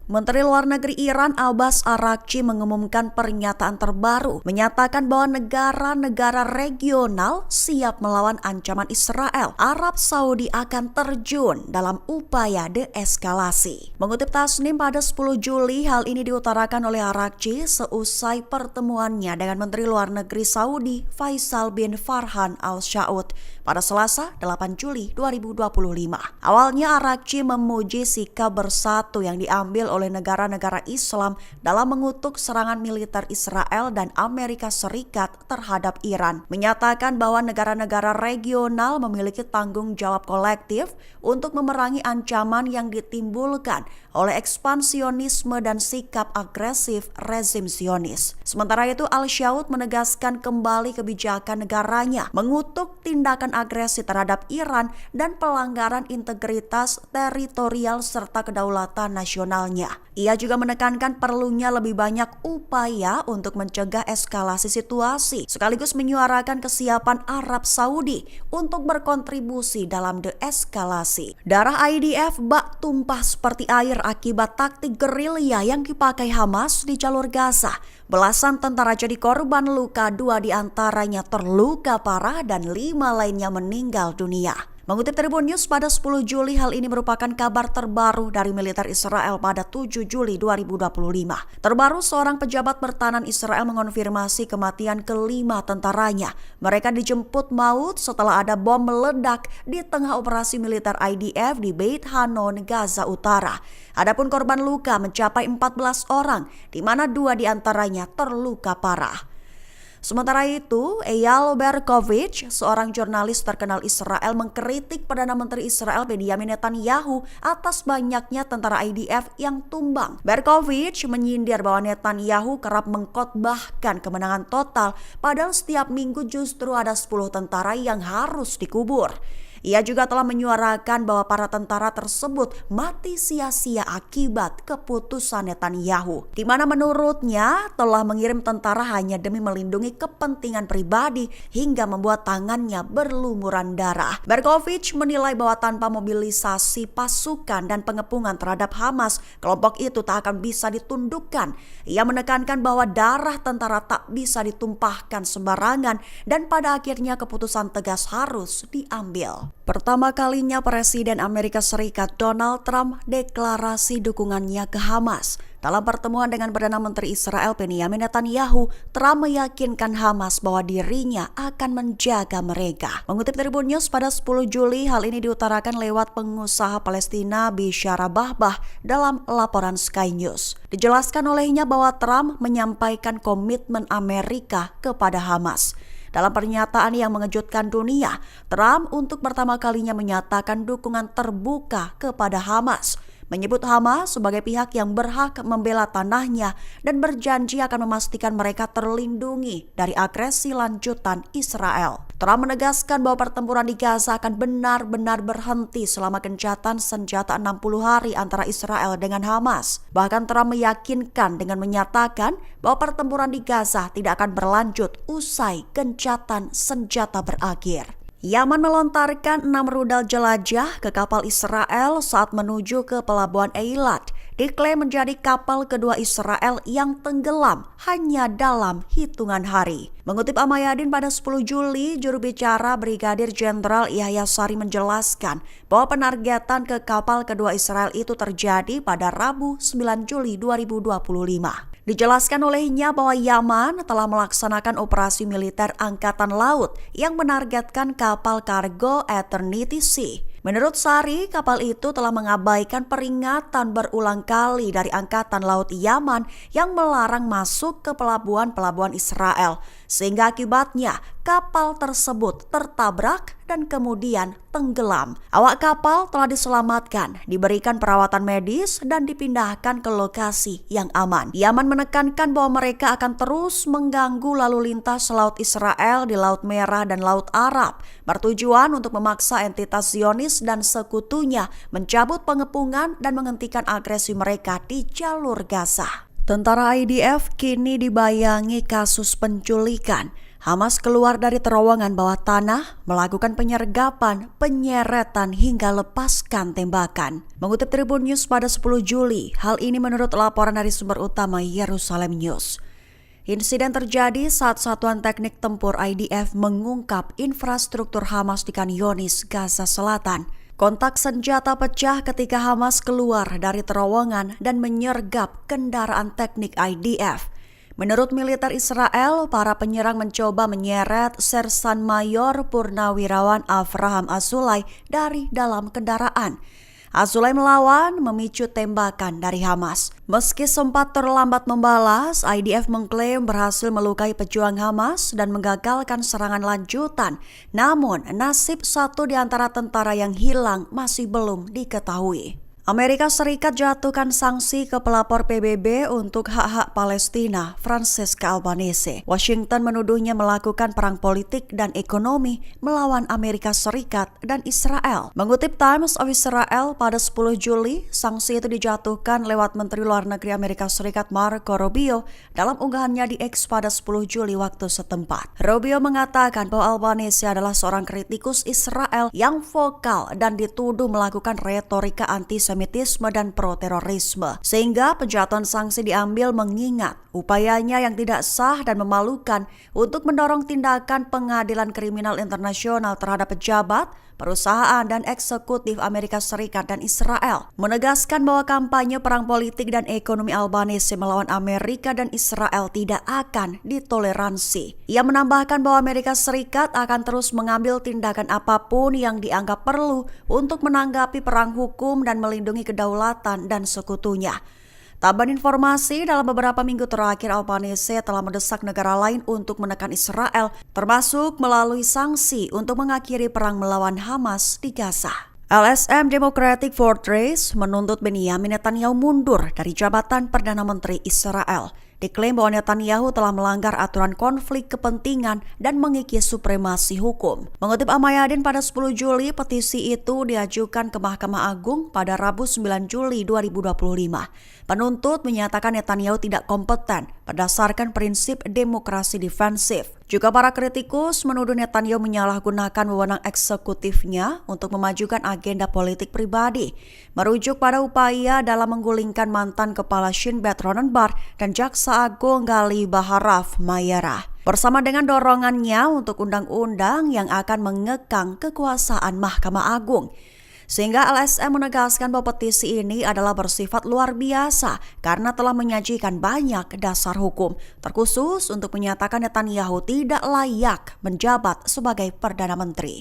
Menteri Luar Negeri Iran Abbas Araghchi mengumumkan pernyataan terbaru, menyatakan bahwa negara-negara regional siap melawan ancaman Israel. Arab Saudi akan terjun dalam upaya deeskalasi. Mengutip Tasnim pada 10 Juli, hal ini diutarakan oleh Araghchi seusai pertemuannya dengan Menteri Luar Negeri Saudi Faisal bin Farhan Al Saud pada Selasa 8 Juli 2025. Awalnya Araghchi memuji sikap bersatu yang diambil oleh negara-negara Islam dalam mengutuk serangan militer Israel dan Amerika Serikat terhadap Iran, menyatakan bahwa negara-negara regional memiliki tanggung jawab kolektif untuk memerangi ancaman yang ditimbulkan oleh ekspansionisme dan sikap agresif rezim Zionis. Sementara itu, Al-Saud menegaskan kembali kebijakan negaranya mengutuk tindakan agresi terhadap Iran dan pelanggaran integritas teritorial serta kedaulatan nasionalnya. Ia juga menekankan perlunya lebih banyak upaya untuk mencegah eskalasi situasi, sekaligus menyuarakan kesiapan Arab Saudi untuk berkontribusi dalam deeskalasi. Darah IDF bak tumpah seperti air akibat taktik gerilya yang dipakai Hamas di jalur Gaza. Belasan tentara jadi korban luka, 2 diantaranya terluka parah dan 5 lainnya meninggal dunia. Mengutip Tribun News pada 10 Juli, hal ini merupakan kabar terbaru dari militer Israel pada 7 Juli 2025. Terbaru, seorang pejabat pertahanan Israel mengonfirmasi kematian kelima tentaranya. Mereka dijemput maut setelah ada bom meledak di tengah operasi militer IDF di Beit Hanon, Gaza Utara. Adapun korban luka mencapai 14 orang, di mana 2 diantaranya terluka parah. Sementara itu, Eyal Berkovich, seorang jurnalis terkenal Israel, mengkritik Perdana Menteri Israel Benjamin Netanyahu atas banyaknya tentara IDF yang tumbang. Berkovich menyindir bahwa Netanyahu kerap mengkhotbahkan kemenangan total, padahal setiap minggu justru ada 10 tentara yang harus dikubur. Ia juga telah menyuarakan bahwa para tentara tersebut mati sia-sia akibat keputusan Netanyahu, di mana menurutnya telah mengirim tentara hanya demi melindungi kepentingan pribadi hingga membuat tangannya berlumuran darah. Berkovich menilai bahwa tanpa mobilisasi pasukan dan pengepungan terhadap Hamas, kelompok itu tak akan bisa ditundukkan. Ia menekankan bahwa darah tentara tak bisa ditumpahkan sembarangan dan pada akhirnya keputusan tegas harus diambil. Pertama kalinya Presiden Amerika Serikat Donald Trump deklarasi dukungannya ke Hamas. Dalam pertemuan dengan Perdana Menteri Israel Benjamin Netanyahu, Trump meyakinkan Hamas bahwa dirinya akan menjaga mereka. Mengutip Tribun News pada 10 Juli, hal ini diutarakan lewat pengusaha Palestina Bishara Bahbah dalam laporan Sky News. Dijelaskan olehnya bahwa Trump menyampaikan komitmen Amerika kepada Hamas. Dalam pernyataan yang mengejutkan dunia, Trump untuk pertama kalinya menyatakan dukungan terbuka kepada Hamas, menyebut Hamas sebagai pihak yang berhak membela tanahnya dan berjanji akan memastikan mereka terlindungi dari agresi lanjutan Israel. Trump menegaskan bahwa pertempuran di Gaza akan benar-benar berhenti selama gencatan senjata 60 hari antara Israel dengan Hamas. Bahkan Trump meyakinkan dengan menyatakan bahwa pertempuran di Gaza tidak akan berlanjut usai gencatan senjata berakhir. Yaman melontarkan 6 rudal jelajah ke kapal Israel saat menuju ke pelabuhan Eilat, diklaim menjadi kapal kedua Israel yang tenggelam hanya dalam hitungan hari. Mengutip Amayadin pada 10 Juli, juru bicara Brigadir Jenderal Yahya Sari menjelaskan bahwa penargetan ke kapal kedua Israel itu terjadi pada Rabu 9 Juli 2025. Dijelaskan olehnya bahwa Yaman telah melaksanakan operasi militer angkatan laut yang menargetkan kapal kargo Eternity Sea. Menurut Sari, kapal itu telah mengabaikan peringatan berulang kali dari Angkatan Laut Yaman yang melarang masuk ke pelabuhan-pelabuhan Israel, sehingga akibatnya kapal tersebut tertabrak dan kemudian tenggelam. Awak kapal telah diselamatkan, diberikan perawatan medis dan dipindahkan ke lokasi yang aman. Yaman menekankan bahwa mereka akan terus mengganggu lalu lintas Laut Israel di Laut Merah dan Laut Arab, bertujuan untuk memaksa entitas Zionis dan sekutunya mencabut pengepungan dan menghentikan agresi mereka di jalur Gaza. Tentara IDF kini dibayangi kasus penculikan. Hamas keluar dari terowongan bawah tanah, melakukan penyergapan, penyeretan hingga lepaskan tembakan. Mengutip Tribun News pada 10 Juli, hal ini menurut laporan dari sumber utama Yerusalem News. Insiden terjadi saat Satuan Teknik Tempur IDF mengungkap infrastruktur Hamas di Khan Younis, Gaza Selatan. Kontak senjata pecah ketika Hamas keluar dari terowongan dan menyergap kendaraan teknik IDF. Menurut militer Israel, para penyerang mencoba menyeret Sersan Mayor Purnawirawan Avraham Azulai dari dalam kendaraan. Azulai melawan, memicu tembakan dari Hamas. Meski sempat terlambat membalas, IDF mengklaim berhasil melukai pejuang Hamas dan menggagalkan serangan lanjutan. Namun, nasib satu di antara tentara yang hilang masih belum diketahui. Amerika Serikat jatuhkan sanksi ke pelapor PBB untuk hak-hak Palestina, Francesca Albanese. Washington menuduhnya melakukan perang politik dan ekonomi melawan Amerika Serikat dan Israel. Mengutip Times of Israel pada 10 Juli, sanksi itu dijatuhkan lewat Menteri Luar Negeri Amerika Serikat Marco Rubio dalam unggahannya di X pada 10 Juli waktu setempat. Rubio mengatakan bahwa Albanese adalah seorang kritikus Israel yang vokal dan dituduh melakukan retorika antisemitisme dan pro-terorisme, sehingga penjatuhan sanksi diambil mengingat upayanya yang tidak sah dan memalukan untuk mendorong tindakan pengadilan kriminal internasional terhadap pejabat, perusahaan, dan eksekutif Amerika Serikat dan Israel. Menegaskan bahwa kampanye perang politik dan ekonomi Albanese melawan Amerika dan Israel tidak akan ditoleransi. Ia menambahkan bahwa Amerika Serikat akan terus mengambil tindakan apapun yang dianggap perlu untuk menanggapi perang hukum dan melindungi kedaulatan dan sekutunya. Tambahan informasi, dalam beberapa minggu terakhir Albanese telah mendesak negara lain untuk menekan Israel, termasuk melalui sanksi untuk mengakhiri perang melawan Hamas di Gaza. LSM Democratic Fortress menuntut Benjamin Netanyahu mundur dari jabatan Perdana Menteri Israel. Diklaim bahwa Netanyahu telah melanggar aturan konflik kepentingan dan mengikis supremasi hukum. Mengutip Amayadin pada 10 Juli, petisi itu diajukan ke Mahkamah Agung pada Rabu 9 Juli 2025. Penuntut menyatakan Netanyahu tidak kompeten berdasarkan prinsip demokrasi defensif. Juga para kritikus menuduh Netanyahu menyalahgunakan wewenang eksekutifnya untuk memajukan agenda politik pribadi, merujuk pada upaya dalam menggulingkan mantan kepala Shin Bet Ronen Bar dan Jaksa Agung Gali Baharaf Mayera, bersama dengan dorongannya untuk undang-undang yang akan mengekang kekuasaan Mahkamah Agung. Sehingga LSM menegaskan bahwa petisi ini adalah bersifat luar biasa karena telah menyajikan banyak dasar hukum, terkhusus untuk menyatakan Netanyahu tidak layak menjabat sebagai Perdana Menteri.